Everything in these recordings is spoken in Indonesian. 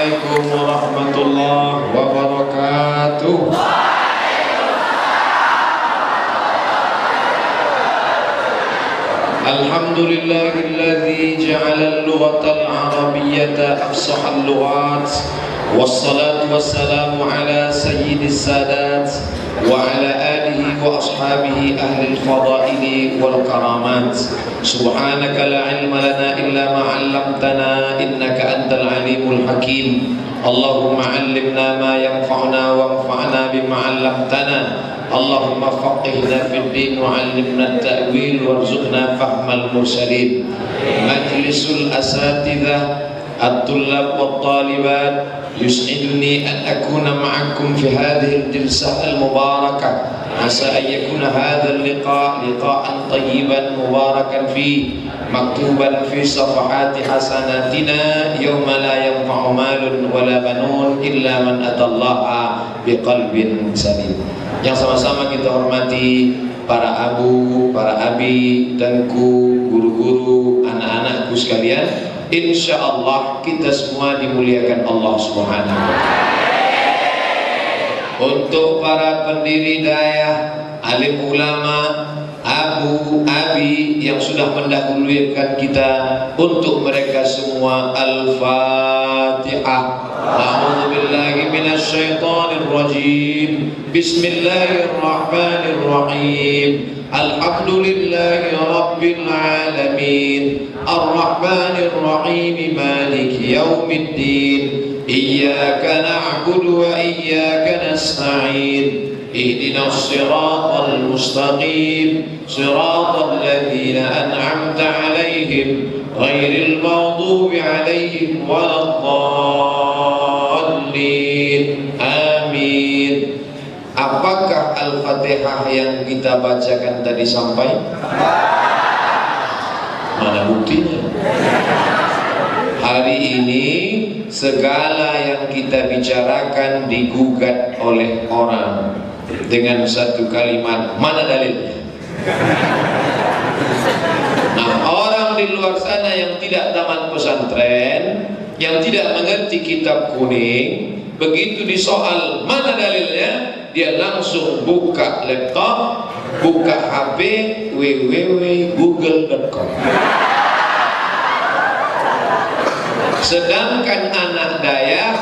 Assalamualaikum warahmatullahi wabarakatuh. Alhamdulillahilladzi ja'ala al-lughata al-arabiyyata afsahal lughat, wassalatu wassalamu ala sayyidis sadat wa ala alihi wa ashabihi ahli al-fadaili wal karamat. Subhanaka la ilma lana illa ma 'allamtana innaka antal alimul hakim. Allahumma 'allimna ma yanfa'una wanfa'na bima 'allamtana. Allahumma faqihna fid din wa 'allimna at-ta'wil warzuqna fahmal mursalin. Majlisul asatidzah at-tullab wat talibat, yus'iduni an akuna ma'akum fi hadhihi al-jilsah al-mubarakah. Asa an yakuna hadha al-liqa' liqa'an tayyiban mubarakan fi maktuban fi safahati hasanatina yawma la yanfa'u malun wala banun illa man atallaha biqalbin salim. Yang sama-sama kita hormati para abu, para abi, danku, guru-guru, anak-anakku sekalian. Insya Allah kita semua dimuliakan Allah Subhanahu wa Ta'ala. Untuk para pendiri daya, alim ulama, abu, abi yang sudah mendahulukan kita, untuk mereka semua Al-Fatihah. A'udzu billahi minasy syaithanir rajim. Bismillahirrahmanirrahim. Alhamdulillahi rabbil alamin. Ar-Rahmanir Rahim. Maliki yaumiddin. Iyyaka na'budu wa iyyaka nasta'in. Ihdinas siratal mustaqim. Siratal ladzina an'amta 'alaihim ghairil maghdubi 'alaihim waladdallin. Amin. Apakah Al-Fatihah yang kita bacakan tadi sampai? Mana buktinya? Hari ini segala yang kita bicarakan digugat oleh orang dengan satu kalimat, mana dalilnya? Nah, orang di luar sana yang tidak tamat pesantren, yang tidak mengerti kitab kuning, begitu disoal mana dalilnya, dia langsung buka laptop, buka HP, www.google.com. Sedangkan anak daya,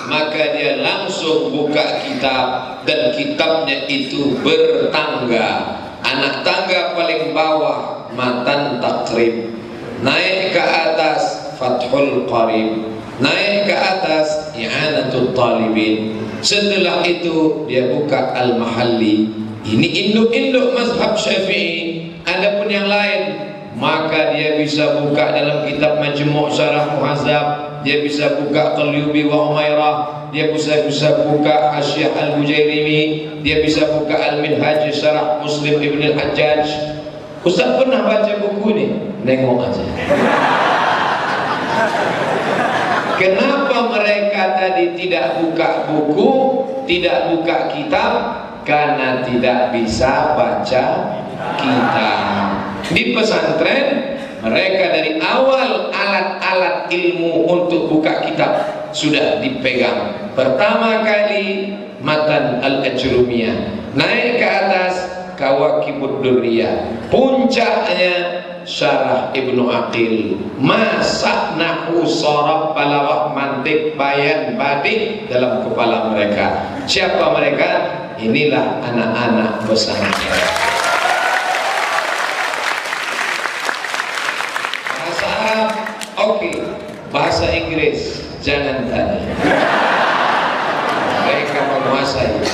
maka dia langsung buka kitab, dan kitabnya itu bertangga. Anak tangga paling bawah matan takrib, naik ke atas Fathul Qarib, naik ke atas I'anatul Talibin. Setelah itu dia buka Al-Mahalli. Ini induk-induk mazhab Syafi'i. Adapun yang lain, maka dia bisa buka dalam kitab Majmu' Syarah Muhazzab, dia bisa buka Qalyubi wa Umairah, dia bisa buka Hasyiah Al-Bujairimi, dia bisa buka Al-Minhaj Syarah Muslim Ibn Al-Hajjaj. Ustaz pernah baca buku ini? Nengok aja. Kenapa mereka tadi tidak buka buku, tidak buka kitab? Karena tidak bisa baca kitab. Di pesantren mereka dari awal alat-alat ilmu untuk buka kitab sudah dipegang. Pertama kali matan Al-Ajrumiyah, naik ke atas Kawakibud Durriyah, puncaknya Syarah Ibnu Aqil, masak nahu sorab balaghah mantik bayan badik dalam kepala mereka. Siapa mereka? Inilah anak-anak pesantren. Bahasa Arab oke, bahasa Inggris jangan tanya. Mereka menguasai.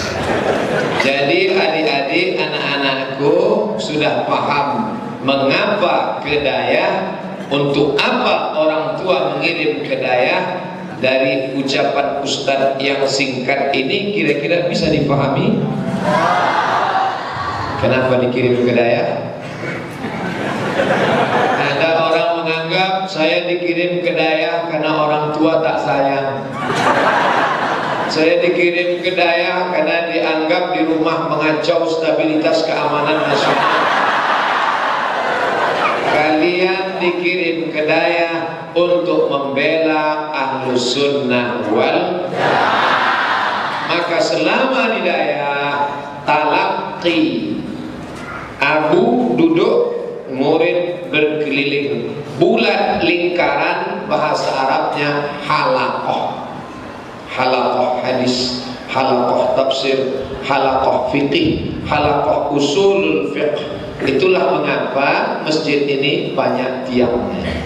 Jadi adik-adik, anak-anakku sudah paham mengapa ke daya, untuk apa orang tua mengirim ke daya. Dari ucapan Ustadz yang singkat ini kira-kira bisa dipahami? Kenapa dikirim ke daya? Ada orang menganggap saya dikirim ke daya karena orang tua tak sayang. Saya dikirim ke daya karena dianggap di rumah mengacau stabilitas keamanan nasional. Kalian dikirim ke daya untuk membela Ahlus Sunnah wal Jamaah. Maka selama di daerah talaqi, Abu duduk, murid berkeliling, bulat lingkaran, bahasa Arabnya halaqah. Halaqah hadis, halaqah tafsir, halaqah fikih, halaqah usulul fiqh. Itulah mengapa masjid ini banyak tiangnya.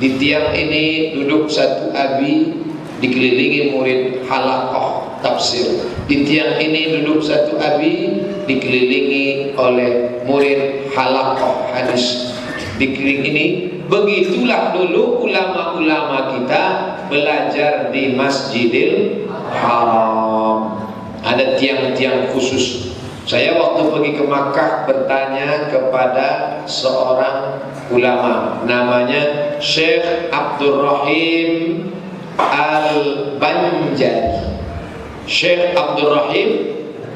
Di tiang ini duduk satu abi, dikelilingi murid halaqah tafsir. Di tiang ini duduk satu abi, dikelilingi oleh murid halaqah hadis. Dikelilingi ini, begitulah dulu ulama-ulama kita belajar di Masjidil Haram. Ada tiang-tiang khusus. Saya waktu pergi ke Makkah bertanya kepada seorang ulama, namanya Syekh Abdurrahim Al-Banjari. Syekh Abdurrahim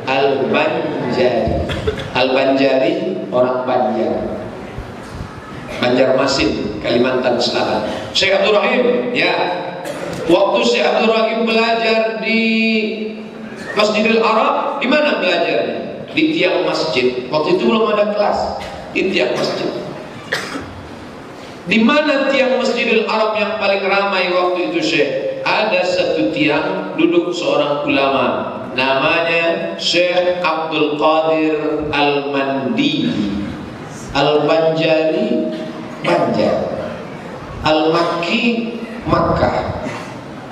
Al-Banjari. Al-Banjari orang Banjar, Banjarmasin, Kalimantan Selatan. Syekh Abdurrahim, ya. Waktu Syekh Abdurrahim belajar di Masjidil Arab, di mana belajarnya? Di tiang masjid. Waktu itu belum ada kelas. Di tiang masjid. Di mana tiang Masjidil Arab yang paling ramai waktu itu, Syekh? Ada satu tiang duduk seorang ulama, namanya Syekh Abdul Qadir Al-Mandi. Al-Banjari Banjar, Al-Makki Makkah,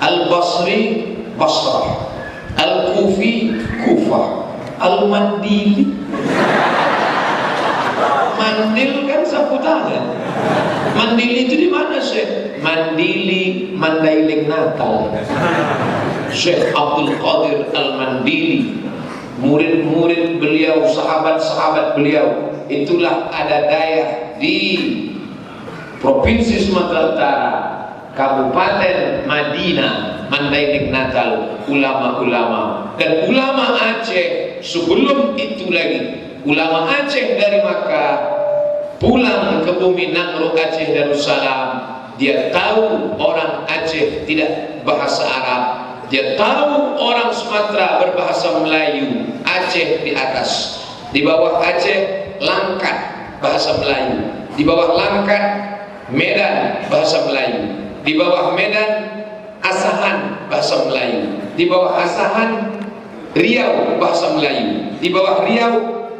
Al-Basri Basrah, Al-Kufi Kufah, Al-Mandili. Mandil kan sapu tangan. Mandili itu di mana, Syekh? Mandili Mandailing Natal. Syekh Abdul Qadir Al-Mandili, murid-murid beliau, sahabat-sahabat beliau. Itulah ada daerah di Provinsi Sumatera Utara, Kabupaten Madinah, Mandailing Natal, ulama-ulama. Dan ulama Aceh sebelum itu lagi, ulama Aceh dari Makkah pulang ke bumi Nangro Aceh Darussalam. Dia tahu orang Aceh tidak bahasa Arab, dia tahu orang Sumatera berbahasa Melayu. Aceh di atas, di bawah Aceh Langkat bahasa Melayu, di bawah Langkat Medan bahasa Melayu, di bawah Medan Asahan bahasa Melayu, di bawah Asahan Riau bahasa Melayu, di bawah Riau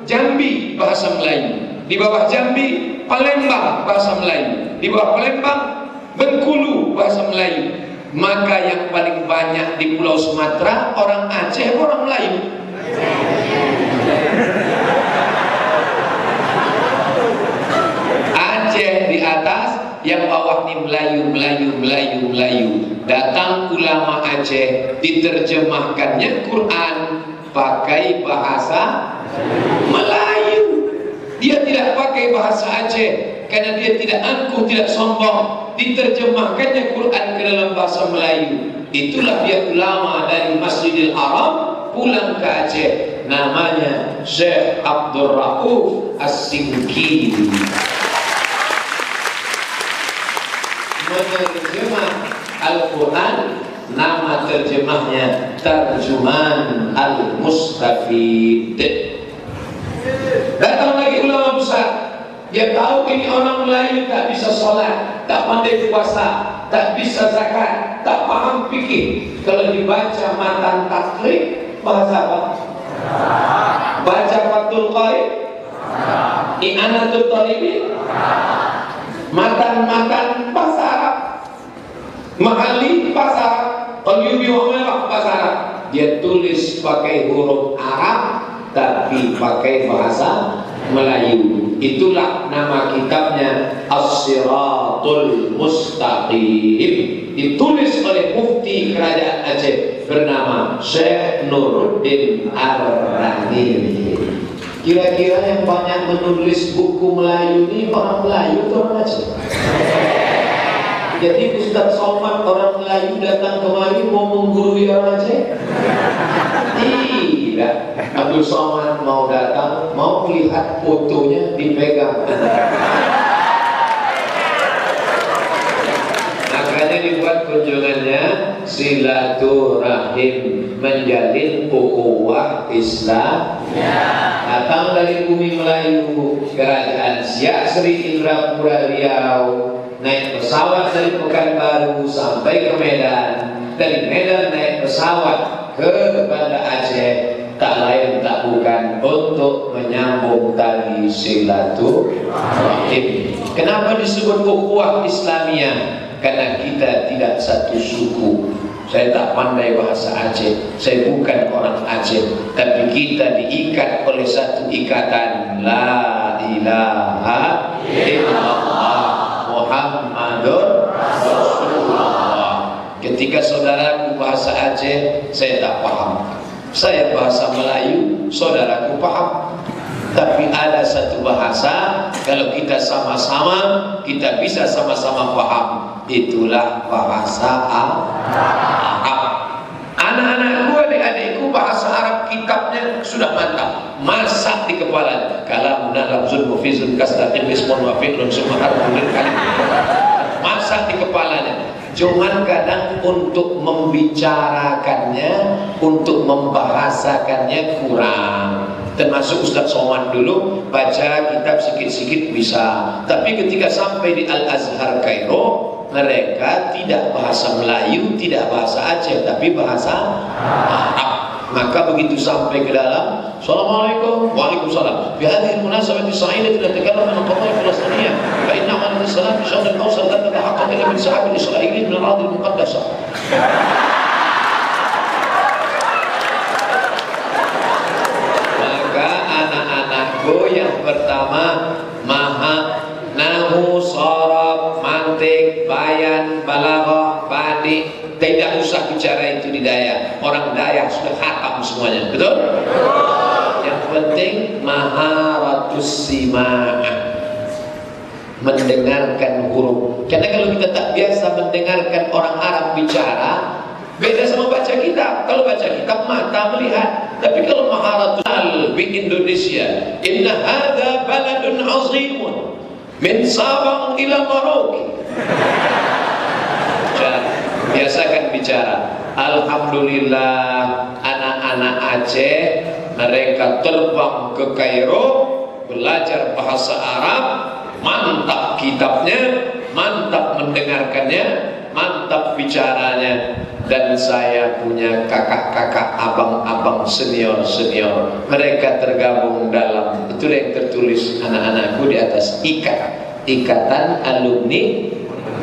Jambi bahasa Melayu, di bawah Jambi Palembang bahasa Melayu, di bawah Palembang Bengkulu bahasa Melayu. Maka yang paling banyak di Pulau Sumatera orang Aceh, orang Melayu. Aceh di atas, yang bawah ini Melayu. Datang ulama Aceh, diterjemahkannya Quran pakai bahasa Melayu. Dia tidak pakai bahasa Aceh karena dia tidak angkuh, tidak sombong. Diterjemahkannya Quran ke dalam bahasa Melayu. Itulah dia ulama dari Masjidil Haram pulang ke Aceh, namanya Syekh Abdul Rauf As-Singkili. Menerjemah Al-Quran, nama terjemahnya Tarjuman Al-Mustafid. Datang lagi ulama besar, dia tahu ini orang Melayu tak bisa sholat, tak pandai puasa, tak bisa zakat, tak paham fikih. Kalau dibaca matan takrib, bahasa apa? Baca Fathul Qarib, I'anatul Talibin, matan-matan bahasa Arab, Mahali bahasa Arab, Qalyubi wa Merah bahasa Arab. Dia tulis pakai huruf Arab tapi pakai bahasa Melayu. Itulah nama kitabnya As-Siratul Mustaqim, ditulis oleh Mufti Kerajaan Aceh bernama Syekh Nuruddin Ar-Rahimi. Kira-kira yang banyak menulis buku Melayu ini orang Melayu atau orang Aceh? Jadi Ustaz Somad orang Melayu datang kemari mau menggurui orang Aceh? Tidak. Abdul Somad mau datang, mau melihat fotonya dipegang. Makanya dibuat kunjungannya silaturahim, menjalin ukhuwah Islam. Datang dari bumi Melayu, Kerajaan Siak Sri Indrapura Riau, naik pesawat dari Pekanbaru sampai ke Medan, dari Medan naik pesawat ke Banda Aceh, tak lain tak bukan untuk menyambung tali silaturahim. Kenapa disebut ukhuwah Islamiyah? Karena kita tidak satu suku. Saya tak pandai bahasa Aceh, saya bukan orang Aceh, tapi kita diikat oleh satu ikatan, la ilaha illallah Muhammadur Rasulullah. Ketika saudaraku bahasa Aceh, saya tak paham. Saya bahasa Melayu, saudaraku paham. Tapi ada satu bahasa, kalau kita sama-sama, kita bisa sama-sama paham. Itulah bahasa Arab. Anak-anakku, adik-adikku, bahasa Arab kitabnya sudah mantap, masak di kepala. Kalamun lafzun mufizun kasdatin ismun wa fi'lun summa harfun lil kalim. Masak di kepalanya. Cuman kadang untuk membicarakannya, untuk membahasakannya kurang. Termasuk Ustaz Somad dulu baca kitab sikit-sikit bisa, tapi ketika sampai di Al-Azhar Kairo, mereka tidak bahasa Melayu, tidak bahasa Aceh, tapi bahasa Arab. Maka begitu sampai ke dalam, Assalamualaikum, Waalaikumsalam. Fi hadhihi al-munasabati as-sa'idati natakallamu an qadaya Filastiniyah, fa inna amanat as-salam fi shahr al-awsat la tatahaqqaq illa min sahab al-isra'iliyyin min al-ardh al-muqaddasah. Maka anak-anakku yang pertama, maha nahu, sharaf, mantik, bayan, balaghah, badi. Tidak usah bicara itu di Dayak. Orang Dayak sudah khatam semuanya, betul? Yang penting maharatus sima'ah, mendengarkan huruf. Karena kalau kita tak biasa mendengarkan orang Arab bicara, beda sama baca kitab. Kalau baca kitab mata melihat, tapi kalau maharatus di Indonesia, inna hadza baladun azimun min Sabang ila Merauke. Biasakan bicara. Alhamdulillah, anak-anak Aceh mereka terbang ke Kairo, belajar bahasa Arab, mantap kitabnya, mantap mendengarkannya, mantap bicaranya. Dan saya punya kakak-kakak, abang-abang, senior-senior, mereka tergabung dalam, betul yang tertulis anak-anakku di atas, Ikatan Alumni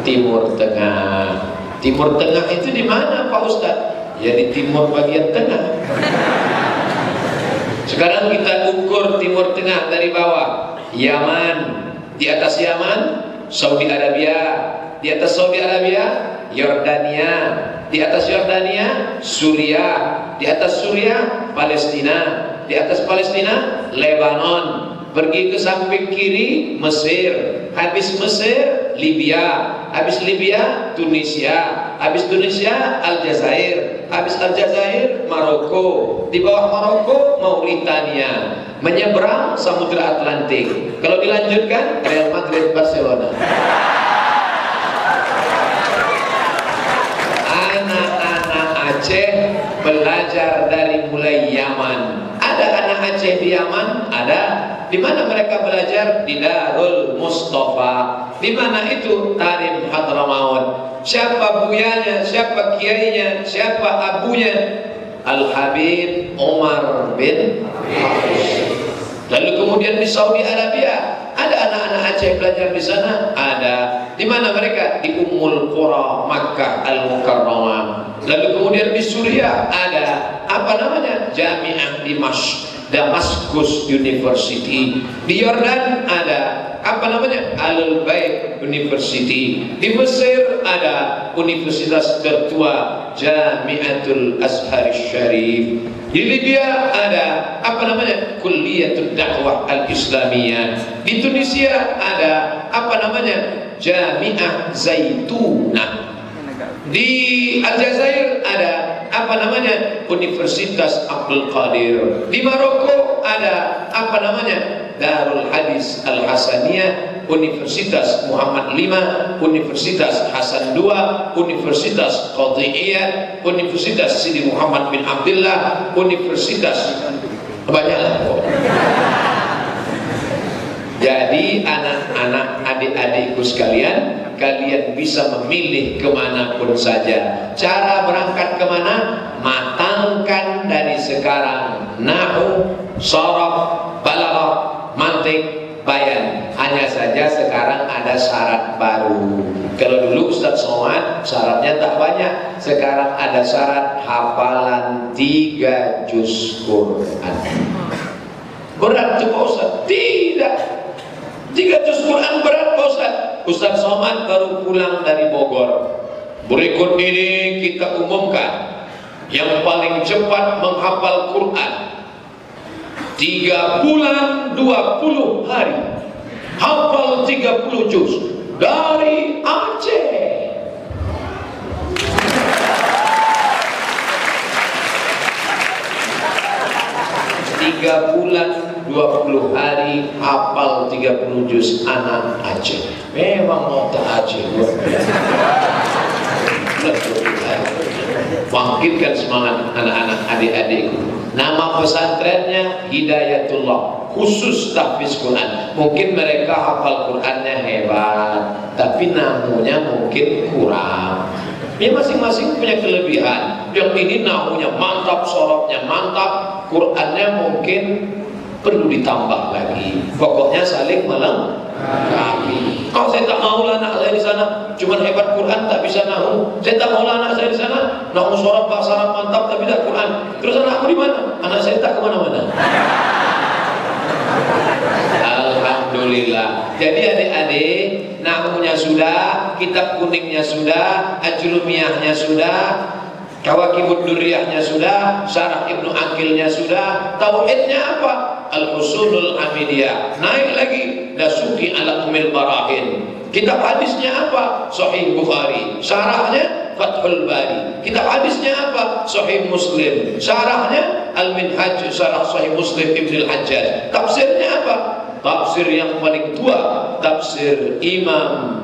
Timur Tengah. Timur Tengah itu di mana Pak Ustadz? Ya di timur bagian tengah. Sekarang kita ukur Timur Tengah dari bawah. Yaman, di atas Yaman, Saudi Arabia, di atas Saudi Arabia, Yordania, di atas Yordania, Suriah, di atas Suriah, Palestina, di atas Palestina, Lebanon. Pergi ke samping kiri, Mesir, habis Mesir, Libya, habis Libya, Tunisia, habis Tunisia, Aljazair, habis Aljazair, Maroko, di bawah Maroko, Mauritania, menyeberang Samudra Atlantik. Kalau dilanjutkan, Real Madrid, Barcelona. Anak-anak Aceh belajar dari mulai Yaman. Ada anak Aceh di Yaman? Ada. Di mana mereka belajar? Di Darul Mustafa. Di mana itu? Tarim Hadramaut. Siapa buyanya? Siapa kiainya? Siapa abunya? Al-Habib Umar bin Hafiz. Lalu kemudian di Saudi Arabia ada anak-anak Aceh belajar di sana? Ada. Di mana mereka? Di Ummul Qura, Makkah Al-Mukarramah. Lalu kemudian di Suriah ada apa namanya? Jami'ah Damascus University. Di Yordan ada apa namanya? Al-Bait University. Di Mesir ada universitas tertua Jami'atul Azhar Syarif. Di Libya ada apa namanya? Kulliyatul Dakwah Al-Islamiyah. Di Tunisia ada apa namanya? Jami'ah Zaitunah. Di Aljazair ada apa namanya? Universitas Abdul Qadir. Di Maroko ada apa namanya? Darul Hadis Al Hasaniyah, Universitas Muhammad V, Universitas Hasan II, Universitas Qadhiyah, Universitas Sidi Muhammad bin Abdullah, Universitas banyaklah. Jadi anak-anak, adik-adikku sekalian, kalian bisa memilih kemanapun saja. Cara berangkat kemana? Matangkan dari sekarang nahu, sharaf, balaghah, mantik, bayan. Hanya saja sekarang ada syarat baru. Kalau dulu Ustaz Somad syaratnya tak banyak, sekarang ada syarat hafalan 3 juz Quran. Berat tuh Pak Ustaz? Tidak. 3 juz Quran berat Pak Ustaz. Ustaz Somad baru pulang dari Bogor. Berikut ini kita umumkan yang paling cepat menghafal Quran 3 bulan 20 hari, hafal 30 juz dari Aceh. 3 bulan 20 hari hafal 30 juz anak Aceh. Memang nota Aceh luar biasa. Bangkitkan semangat anak-anak adik-adikku. Nama pesantrennya Hidayatullah, khusus tahfiz Quran. Mungkin mereka hafal Qurannya hebat, tapi namunya mungkin kurang. Ya masing-masing punya kelebihan. Yang ini nahunya mantap, sorobnya mantap, Qurannya mungkin perlu ditambah lagi. Pokoknya saling melengkapi. Kalau saya tak mau anak saya di sana cuma hebat Quran tak bisa nahu. Saya tak mau anak saya di sana nahu sorob bahasa Arab mantap tapi tak Quran. Terus anakku di mana? Anak saya tak kemana-mana. Alhamdulillah. Jadi adik-adik, nahunya sudah, kitab kuningnya sudah, ajrumiyahnya sudah, Kawakibud Durriyahnya sudah, Syarah Ibnu Aqilnya sudah, tauhidnya apa? Al-Usulul Hamidiyah. Naik lagi Dasuki ala Umil Barahin. Kitab hadisnya apa? Sahih Bukhari. Syarahnya Fathul Bari. Kitab hadisnya apa? Sahih Muslim. Syarahnya Al-Minhaj Syarah Sahih Muslim Ibnu Al-Hajjaj. Tafsirnya apa? Tafsir yang paling tua, tafsir Imam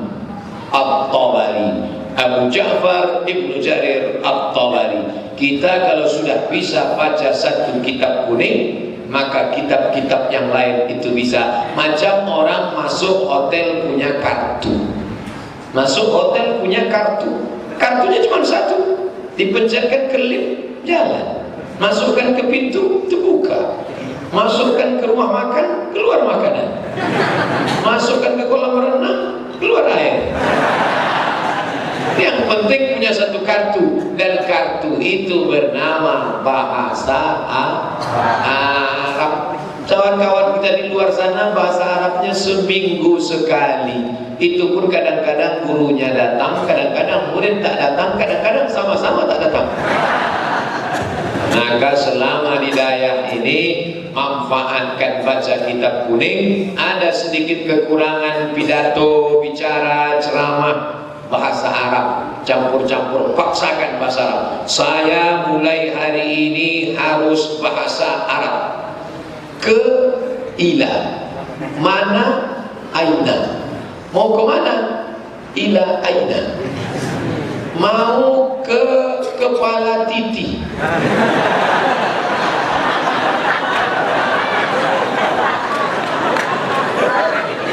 At-Tabari, Abu Ja'far Ibnu Jarir At-Tabari. Kita kalau sudah bisa baca satu kitab kuning, maka kitab-kitab yang lain itu bisa. Macam orang masuk hotel punya kartu. Masuk hotel punya kartu. Kartunya cuma satu. Dipencetkan ke lift, jalan. Masukkan ke pintu, terbuka. Masukkan ke rumah makan, keluar makanan. Masukkan ke kolam renang, keluar air. Yang penting punya satu kartu, dan kartu itu bernama bahasa Arab. Kawan-kawan kita di luar sana bahasa Arabnya seminggu sekali. Itu pun kadang-kadang gurunya datang, kadang-kadang murid tak datang, kadang-kadang sama-sama tak datang. Maka selama di daerah ini manfaatkan baca kitab kuning. Ada sedikit kekurangan pidato, bicara, ceramah bahasa Arab, campur-campur, paksakan bahasa Arab. Saya mulai hari ini harus bahasa Arab. Ke ila, mana aina. Mau ke mana? Ila aina. Mau ke kepala titi.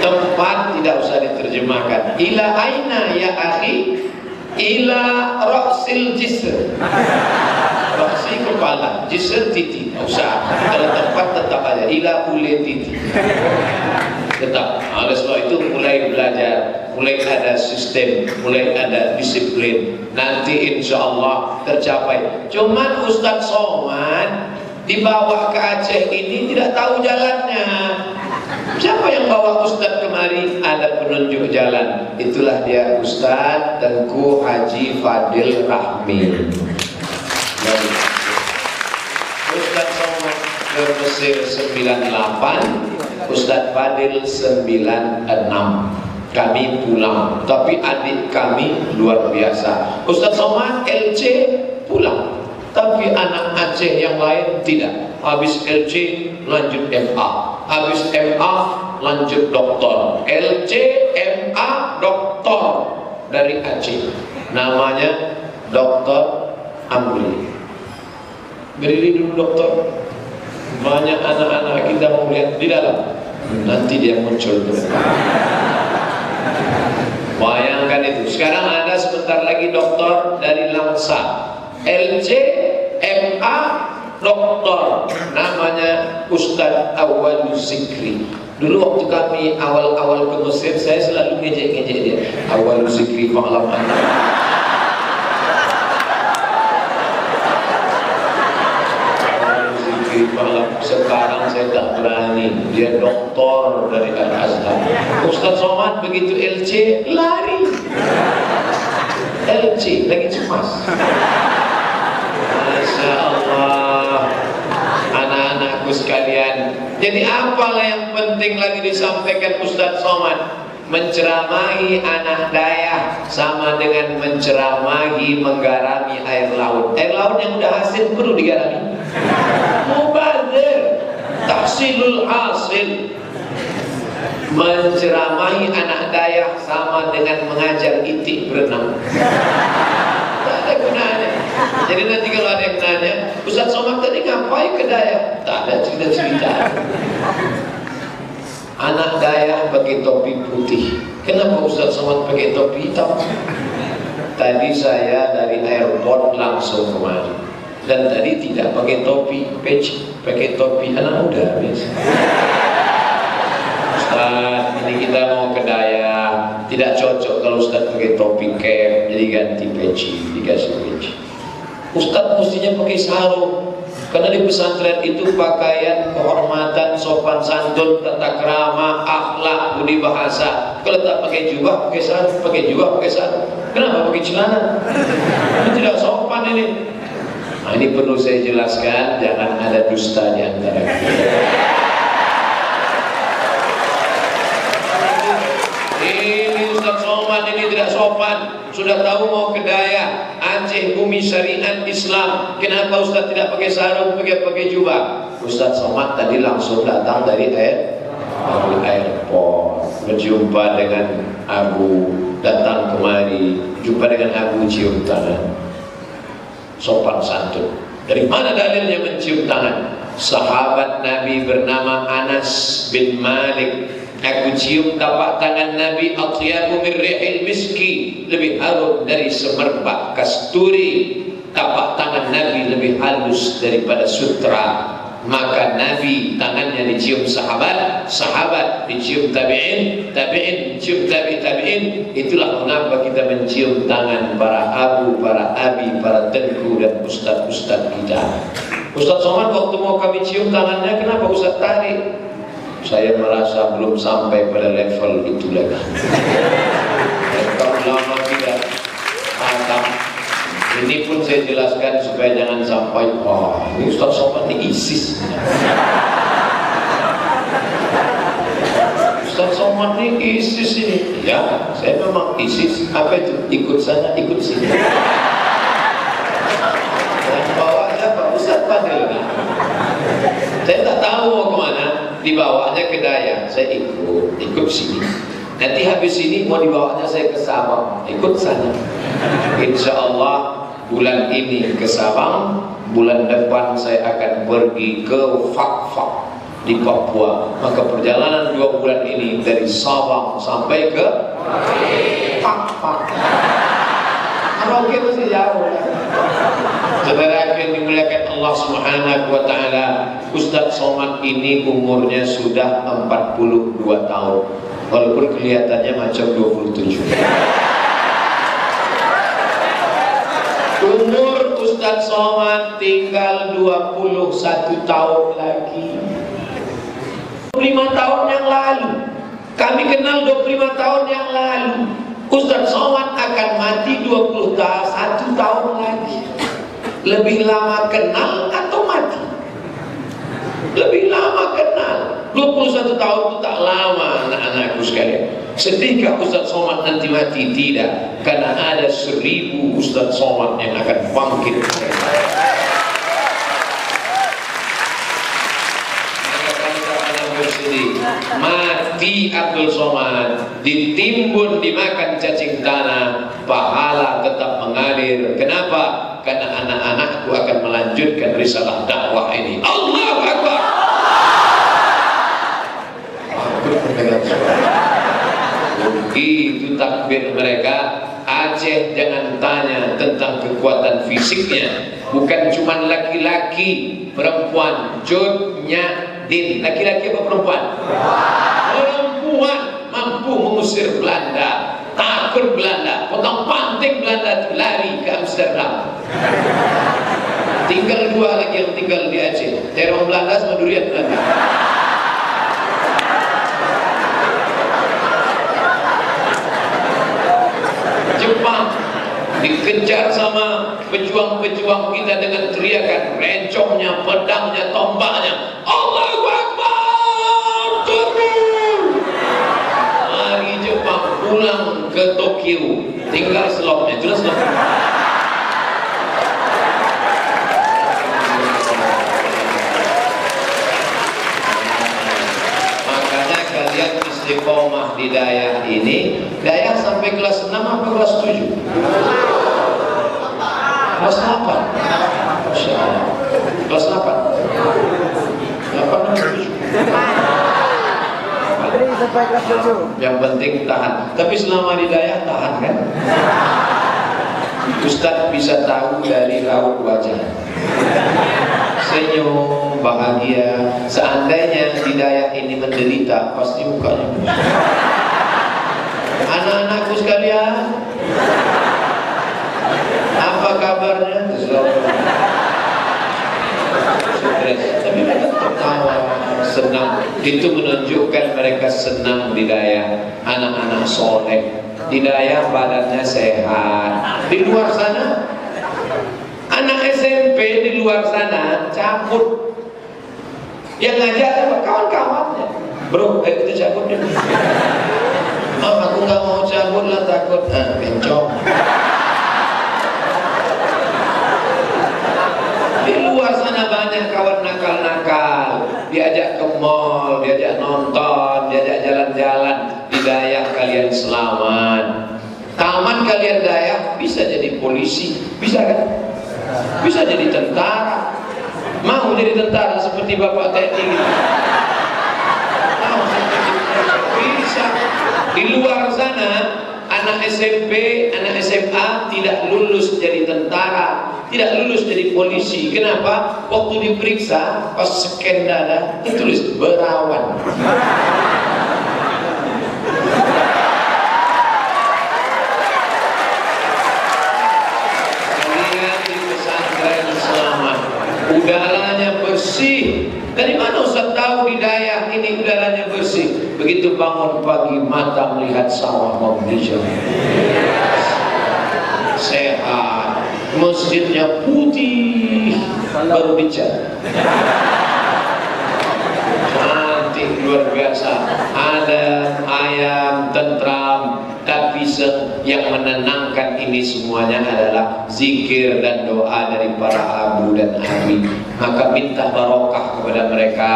Tempat tidak usah diterjemahkan. Ila aina ya akhi? Ila ra'sil jisr. Ra'si kepala, jisr titi. Tidak usah. Kalau tempat tetap aja. Ila ule titi. Tetap. Oleh sebab itu mulai belajar, mulai ada sistem, mulai ada disiplin. Nanti insya Allah tercapai. Cuman Ustaz Somad dibawa ke Aceh ini tidak tahu jalannya. Siapa yang bawa Ustaz kemari? Ada penunjuk jalan. Itulah dia Ustaz Tengku Haji Fadil Rahmi. Ustaz Somad ke Mesir 98, Ustaz Fadil 96. Kami pulang, tapi adik kami luar biasa. Ustaz Somad LC pulang, tapi anak Aceh yang lain tidak. Habis LC lanjut MA. habis MA lanjut doktor, LC, MA, doktor dari Aceh, namanya Doktor Amri. Berdiri dulu dokter, banyak anak-anak kita mau lihat di dalam, nanti dia muncul. Bayangkan itu. Sekarang ada sebentar lagi dokter dari Langsa, LC, MA, doktor, namanya Ustadz Awal Zikri. Dulu waktu kami awal-awal ke Mesir, saya selalu ngejek-ngejek dia, Awal Zikri fa'lam anna. Awal Zikri fa'lam. Sekarang saya tak berani, dia doktor dari Al-Azhar. Ustadz Somad begitu LC, lari. LC lagi cemas. Masya Allah, anak-anakku sekalian. Jadi apalah yang penting lagi disampaikan Ustadz Somad? Menceramahi anak daya sama dengan menceramahi menggarami air laut. Air laut yang udah hasil perlu digarami. Mubazir, tahsilul hasil. Menceramahi anak daya sama dengan mengajar itik berenang. Tak ada gunanya. Jadi nanti kalau ada yang nanya, Ustadz Somad tadi ngapain ke daya? Tak ada cerita-cerita. Anak daya pakai topi putih. Kenapa Ustadz Somad pakai topi hitam? Tadi saya dari airport langsung kemari, dan tadi tidak pakai topi peci, pakai topi anak muda biasa. Ustadz, ini kita mau ke daya, tidak cocok kalau Ustadz pakai topi cap, jadi ganti peci, dikasih peci. Ustadz mestinya pakai sarung, karena di pesantren itu pakaian kehormatan, sopan santun, tata krama, akhlak, budi bahasa. Kalau tak pakai jubah, pakai sarung, pakai jubah, pakai sarung. Kenapa pakai celana? Ini tidak sopan ini. Nah, ini perlu saya jelaskan, jangan ada dusta di antara kita. Ini Ustadz Somad ini tidak sopan. Sudah tahu mau ke daya Aceh, bumi syariat Islam, kenapa Ustadz tidak pakai sarung, pakai jubah? Ustadz Somad tadi langsung datang dari airport, berjumpa dengan Abu, datang kemari, jumpa dengan Abu, cium tangan, sopan santun. Dari mana dalilnya mencium tangan? Sahabat Nabi bernama Anas bin Malik, aku cium tapak tangan Nabi, atyabu min rihil miski, lebih harum dari semerbak kasturi. Tapak tangan Nabi lebih halus daripada sutra. Maka Nabi tangannya dicium sahabat, sahabat dicium tabi'in, tabi'in dicium tabi'in. Itulah mengapa kita mencium tangan para abu, para abi, para tengku dan ustadz-ustadz kita. Ustadz Somad waktu mau kami cium tangannya, kenapa Ustadz tarik? Saya merasa belum sampai pada level itu lagi. Kalau lama tidak patah. Ini pun saya jelaskan supaya jangan sampai, oh ini Ustadz Somad ini ISIS. Ustadz Somad ini ISIS ini. Ya, saya memang ISIS. Apa itu? Ikut sana, ikut sini. Dan bawahnya Pak Ustadz Fadil. Saya tak tahu mau kemana. Dibawanya ke daya, saya ikut sini. Nanti habis ini mau dibawanya saya ke Sabang, ikut sana. Insya Allah bulan ini ke Sabang, bulan depan saya akan pergi ke Fak-Fak di Papua. Maka perjalanan 2 bulan ini dari Sabang sampai ke Fak-Fak. Merauke masih jauh. Saudara yang dimuliakan Allah Subhanahu wa ta'ala, Ustadz Somad ini umurnya sudah 42 tahun, walaupun kelihatannya macam 27. Umur Ustadz Somad tinggal 21 tahun lagi. 25 tahun yang lalu, kami kenal 25 tahun yang lalu. Ustadz Somad akan mati 21 tahun lagi. Lebih lama kenal atau mati? Lebih lama kenal. 21 tahun itu tak lama, anak-anakku sekalian. Setika Ustadz Somad nanti mati, tidak. Karena ada 1000 Ustadz Somad yang akan bangkit. Maka kami akan bersedia Ki Abdul Somad ditimbun dimakan cacing tanah, pahala tetap mengalir. Kenapa? Karena anak-anakku akan melanjutkan risalah dakwah ini. Allahu Akbar. Itu takbir mereka. Aceh jangan tanya tentang kekuatan fisiknya, bukan cuma laki-laki, perempuan. Jodnya Din, laki-laki apa perempuan? Perempuan mampu mengusir Belanda, takut Belanda, potong panting Belanda, lari ke Amsterdam. Tinggal dua lagi yang tinggal di Aceh, terong Belanda sama durian Belanda. Jepang dikejar sama pejuang-pejuang kita dengan teriakan, rencongnya, pedangnya, tombaknya. Allahu Akbar, turun. Lari Jepang pulang ke Tokyo, tinggal slopnya, jelas lah. Makanya kalian istiqomah di Dayak ini, Dayak sampai kelas 6 atau kelas 7? Kelas 8. Masya Allah. Kelas 8. 8 7. Yang penting tahan. Tapi selama di Dayak tahan kan? Ustadz bisa tahu dari raut wajah. Senyum, bahagia. Seandainya di Dayak ini menderita, pasti mukanya. Anak-anakku sekalian, apa kabarnya? Stres, tapi mereka tertawa, senang. Itu menunjukkan mereka senang di Dayak. Anak-anak soleh di Dayak badannya sehat. Di luar sana, anak SMP di luar sana cabut. Yang ngajak apa? Kawan-kawannya. Bro, kita cabut deh. Aku nggak mau cabut lah, takut bencong. Di luar sana banyak kawan nakal-nakal, diajak ke mall, diajak nonton, diajak jalan-jalan. Di Dayak kalian selamat. Taman kalian Dayak bisa jadi polisi, bisa kan? Bisa jadi tentara. Mau jadi tentara seperti Bapak TNI gitu? Bisa. Di luar sana anak SMP, anak SMA tidak lulus jadi tentara, tidak lulus jadi polisi. Kenapa? Waktu diperiksa pas scan dada ditulis berawan. Kalian di pesantren selamat, udaranya bersih. Dari mana Ustaz tahu di Dayak ini udaranya bersih? Begitu bangun pagi mata melihat sawah menghijau, sehat, masjidnya putih, baru dicat, cantik luar biasa, ada ayam, tentram. Tapi yang menenangkan ini semuanya adalah zikir dan doa dari para abu dan abi. Maka minta barokah kepada mereka.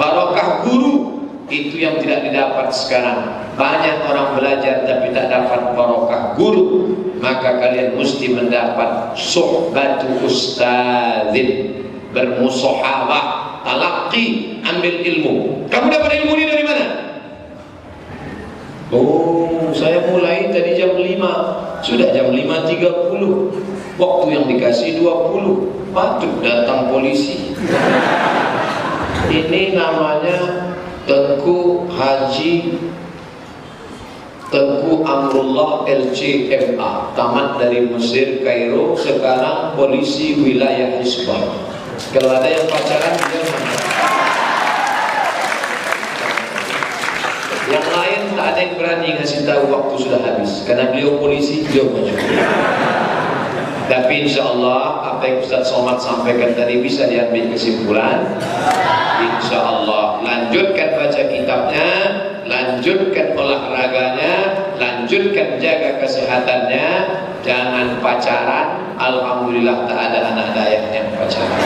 Barokah guru itu yang tidak didapat sekarang. Banyak orang belajar tapi tak dapat barokah guru. Maka kalian mesti mendapat suhbatu ustadzin, bermusahabah, talaqi, ambil ilmu. Kamu dapat ilmu ini dari mana? Oh, saya mulai tadi jam 5, sudah jam 5.30. Waktu yang dikasih 20, patut datang polisi. Ini namanya Tengku Haji Tengku Amrullah LCMA, tamat dari Mesir, Kairo, sekarang polisi wilayah Hisbah. Kalau ada yang pacaran dia mana? Yang lain tak ada yang berani ngasih tahu waktu sudah habis, karena beliau polisi, beliau maju. Tapi insya Allah apa yang Ustaz Somad sampaikan tadi bisa diambil kesimpulan. Insya Allah lanjutkan baca kitabnya, lanjutkan olahraganya, lanjutkan jaga kesehatannya, jangan pacaran. Alhamdulillah tak ada anak Dayak yang pacaran.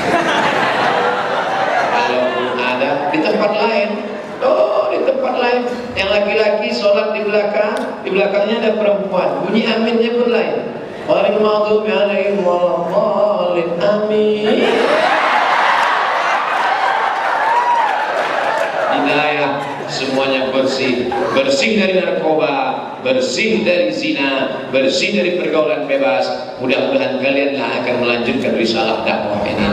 Kalaupun ada di tempat lain, oh di di tempat lain. Yang laki-laki sholat di belakang, di belakangnya ada perempuan. Bunyi aminnya pun lain. Ghairil maghdubi alaihim waladdallin. Amin. Hidayah, semuanya bersih, bersih dari narkoba, bersih dari zina, bersih dari pergaulan bebas. Mudah-mudahan kalianlah akan melanjutkan risalah dakwah ini.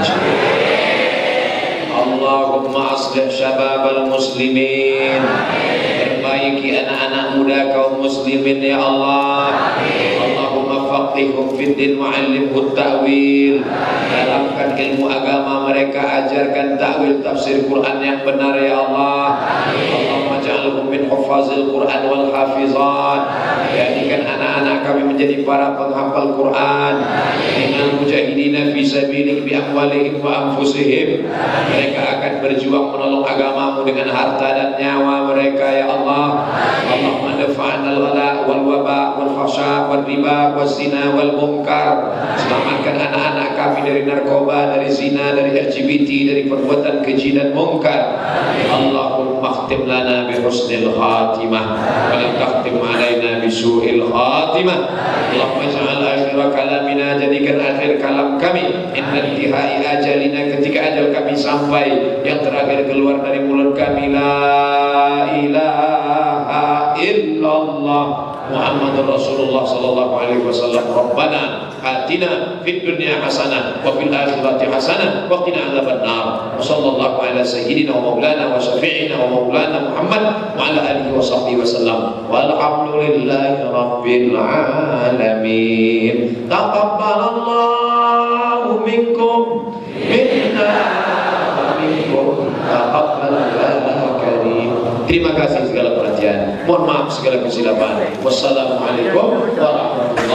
Allahumma aslih syababal muslimin, perbaiki anak-anak muda kaum muslimin ya Allah. Allahumma faqihhum fid din wa 'allimhum ta'wil, dalamkan ilmu agama mereka, ajarkan ta'wil tafsir Quran yang benar ya Allah. Allahumma ja'alhum min huffazil Quran wal hafizat, jadikan anak-anak kami menjadi para penghafal Quran, minal mujahidina fi sabilik bi amwalihim wa anfusihim. Mereka akan berjuang menolong agamamu dengan harta dan nyawa mereka ya Allah. Allahumma dafa'na al-ghala wal waba wal fahsya wal riba wal zina wal munkar. Selamatkan anak-anak kami dari narkoba, dari zina, dari LGBT, dari perbuatan keji dan munkar. Allahumma khtim lana bi husnil khatimah wa la takhtim alaina bi su'il khatimah. Allahumma ja'al akhir kalamina, jadikan akhir kalam kami inna intihai ajalina, ketika ajal kami sampai, yang terakhir keluar dari mulut kami la ilaha illallah Muhammadur Rasulullah sallallahu alaihi wasallam. Rabbana atina fid dunya hasanah wa fil akhirati hasanah wa qina adzabannar. Wa sallallahu ala sayyidina wa maulana wa syafi'ina wa maulana Muhammad wa ala alihi wa sahbihi wasallam. Walhamdulillahi rabbil alamin. Taqabbalallahu minkum minna minkum taqabbalallahu karim. Terima kasih segala perhatian. Mohon maaf segala kesilapan. Wassalamualaikum warahmatullahi wabarakatuh.